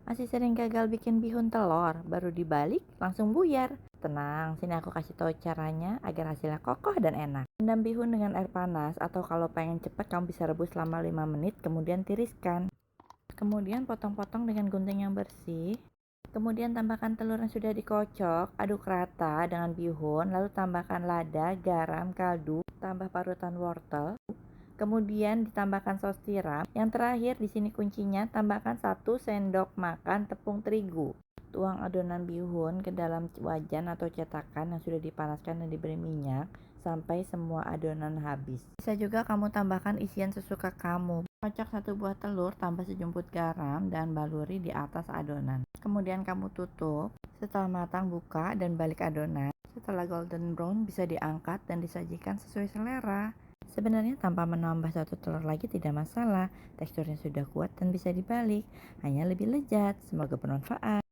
Masih sering gagal bikin bihun telur, baru dibalik langsung buyar. Tenang, sini aku kasih tahu caranya agar hasilnya kokoh dan enak. Rendam bihun dengan air panas atau kalau pengen cepat kamu bisa rebus selama 5 menit kemudian tiriskan. Kemudian potong-potong dengan gunting yang bersih. Kemudian tambahkan telur yang sudah dikocok, aduk rata dengan bihun, lalu tambahkan lada, garam, kaldu, tambah parutan wortel. Kemudian ditambahkan saus tiram. Yang terakhir di sini kuncinya, tambahkan 1 sendok makan tepung terigu. Tuang adonan bihun ke dalam wajan atau cetakan yang sudah dipanaskan dan diberi minyak sampai semua adonan habis. Bisa juga kamu tambahkan isian sesuka kamu. Kocok 1 buah telur, tambah sejumput garam dan baluri di atas adonan. Kemudian kamu tutup. Setelah matang, buka dan balik adonan. Setelah golden brown bisa diangkat dan disajikan sesuai selera. Sebenarnya tanpa menambah 1 telur lagi tidak masalah. Teksturnya sudah kuat dan bisa dibalik. Hanya lebih lezat. Semoga bermanfaat.